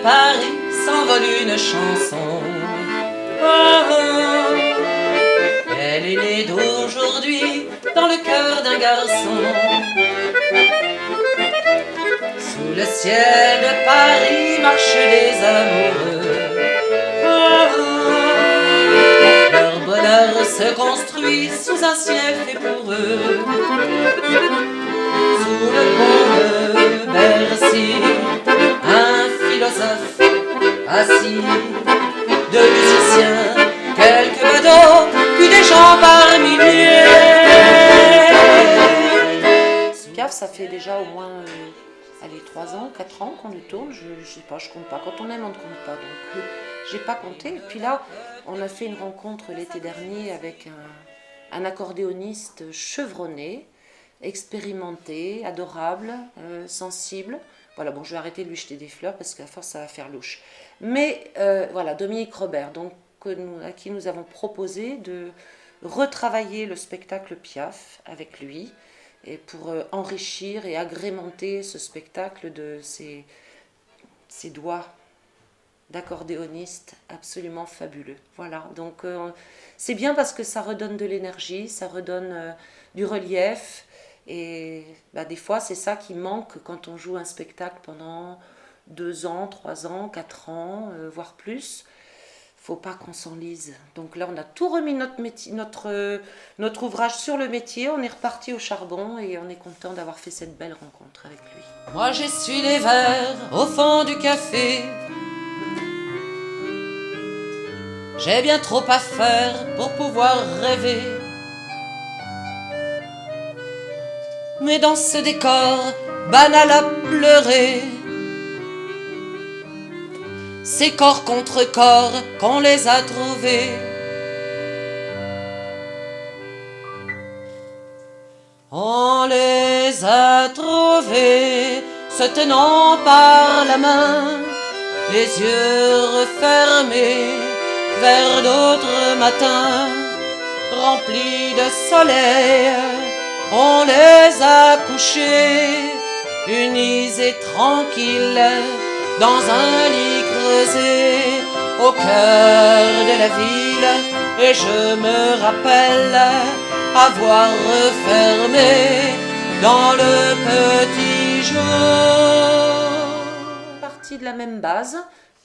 Paris s'envole une chanson. Oh, oh. Elle est née d'aujourd'hui dans le cœur d'un garçon. Sous le ciel de Paris marchent des amoureux. Oh, oh. Leur bonheur se construit sous un ciel fait pour eux. Sous le pont de Bercy, un philosophe assis, deux musiciens, quelques badauds, puis des gens par milliers. Piaf, ça fait déjà au moins 3 ans, 4 ans qu'on le tourne, je sais pas, je compte pas. Quand on aime, on ne compte pas, donc j'ai pas compté. Et puis là, on a fait une rencontre l'été dernier avec un accordéoniste chevronné, expérimenté, adorable, sensible. Voilà, bon, je vais arrêter de lui jeter des fleurs parce qu'à force, ça va faire louche. Mais voilà, Dominique Robert, donc, à qui nous avons proposé de retravailler le spectacle Piaf avec lui, et pour enrichir et agrémenter ce spectacle de ces doigts d'accordéoniste absolument fabuleux. Voilà, donc c'est bien parce que ça redonne de l'énergie, ça redonne du relief, et des fois c'est ça qui manque quand on joue un spectacle pendant 2 ans, 3 ans, 4 ans, voire plus. Faut pas qu'on s'enlise. Donc là, on a tout remis notre ouvrage sur le métier, on est reparti au charbon et on est content d'avoir fait cette belle rencontre avec lui. Moi, j'essuie les verres au fond du café. J'ai bien trop à faire pour pouvoir rêver. Mais dans ce décor banal à pleurer, c'est corps contre corps qu'on les a trouvés. On les a trouvés se tenant par la main, les yeux refermés vers d'autres matins remplis de soleil. On les a couchés, unis et tranquilles, dans un lit creusé au cœur de la ville. Et je me rappelle avoir refermé dans le petit jour. Partie de la même base,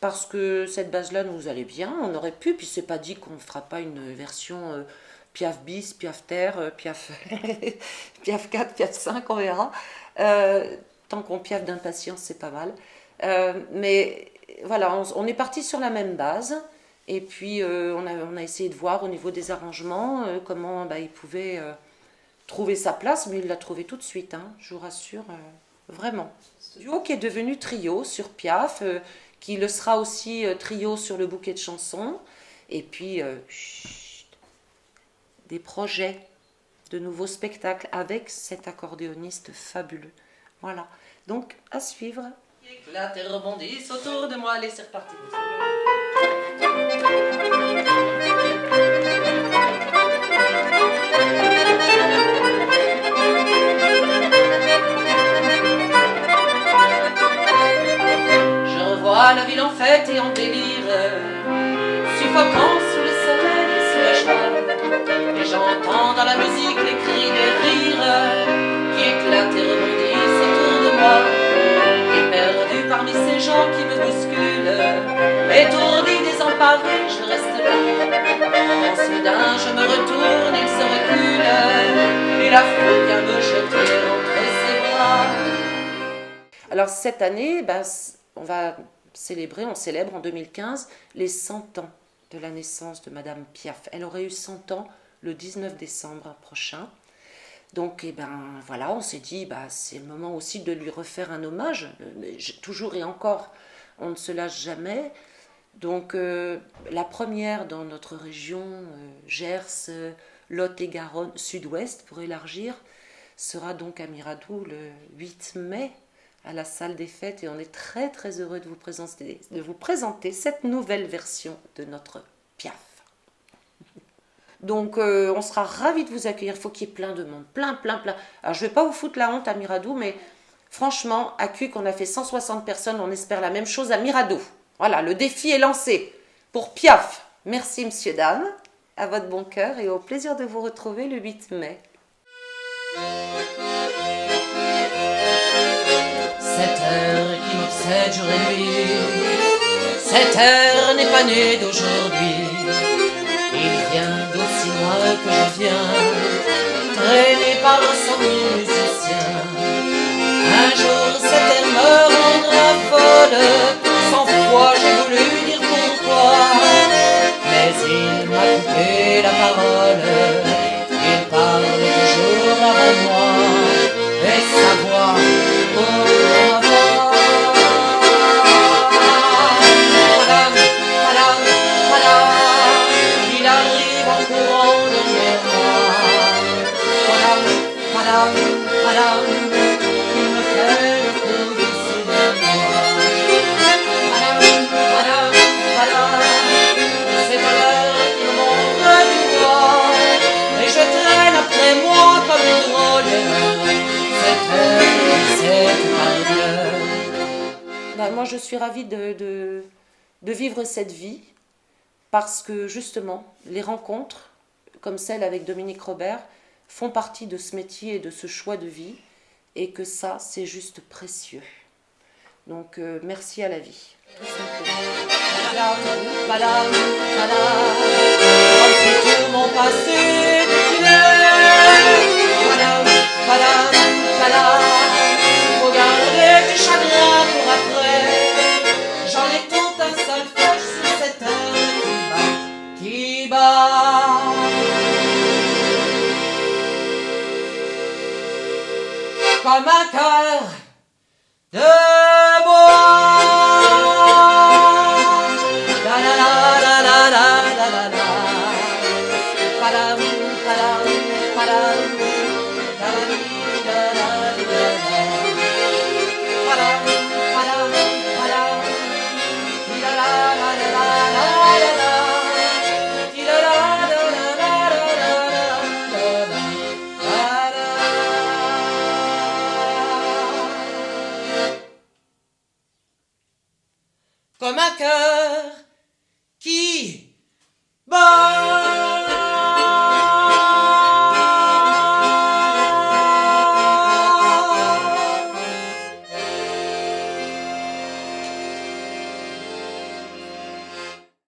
parce que cette base-là nous allait bien, on aurait pu, puis c'est pas dit qu'on ne fera pas une version Piaf bis, Piaf terre, Piaf, Piaf 4, Piaf 5, on verra. Tant qu'on piaffe d'impatience, c'est pas mal. Mais voilà, on est parti sur la même base, et puis on a essayé de voir au niveau des arrangements comment il pouvait trouver sa place, mais il l'a trouvé tout de suite, hein, je vous rassure, vraiment. Duo qui est devenu trio sur Piaf, qui le sera aussi trio sur le bouquet de chansons, et puis des projets de nouveaux spectacles avec cet accordéoniste fabuleux. Voilà, donc à suivre. Éclate et rebondissent autour de moi, allez c'est reparti. Je revois la ville en fête et en délire, suffocant sous le soleil et sous la joie. Et j'entends dans la musique les cris, les rires qui éclatent et rebondissent autour de moi. Perdu parmi ces gens qui me bousculent, étourdi, désemparé, je reste là. Quand soudain je me retourne, il se recule, et la foule vient me jeter entre ses bras. Alors cette année, on célèbre en 2015 les 100 ans de la naissance de Madame Piaf. Elle aurait eu 100 ans le 19 décembre prochain. Donc, voilà, on s'est dit, c'est le moment aussi de lui refaire un hommage. Toujours et encore, on ne se lâche jamais. Donc, la première dans notre région, Gers, Lot-et-Garonne, Sud-Ouest, pour élargir, sera donc à Miradou le 8 mai à la salle des fêtes. Et on est très très heureux de vous présenter cette nouvelle version de notre Piaf. Donc on sera ravis de vous accueillir, il faut qu'il y ait plein de monde, plein. Alors je ne vais pas vous foutre la honte à Miradou, mais Franchement, à Cuc, on a fait 160 personnes, on espère la même chose à Miradoux. Voilà, le défi est lancé. Pour Piaf, merci Monsieur Dame, à votre bon cœur et au plaisir de vous retrouver le 8 mai. Cette heure qui m'obsède jour et nuit, cette heure n'est pas née d'aujourd'hui. Il vient d'aussi loin que je viens, traîné par son musicien. Un jour cette heure me rendra folle, 100 fois j'ai voulu dire pourquoi, mais il m'a coupé la parole. Il parle toujours avant moi, et sa voix pour ma voix. Padam, padam, padam, il arrive en courant derrière moi. Padam, padam, padam, il me fait le coup du cinéma. Padam, padam, padam, c'est à l'heure qu'il me montre du doigt, et je traîne après moi comme une drôle. Cette heure, cette parole. Ben, moi, je suis ravie de vivre cette vie parce que justement, les rencontres, comme celle avec Dominique Robert, font partie de ce métier et de ce choix de vie et que ça, c'est juste précieux. Donc, merci à la vie, tout simplement. Padam, padam, padam, comme si tout mon passé défilait. Padam, padam, padam, faut garder du chagrin pour après. J'en ai tout un solfège sur cette heure qui bat. Comme un cœur de bois. La la la la la la la la la. Padam, padam, padam, la la la la la la. Padam, padam, padam, la la la la la la la. La la la la la la la la. Comme un cœur qui bat.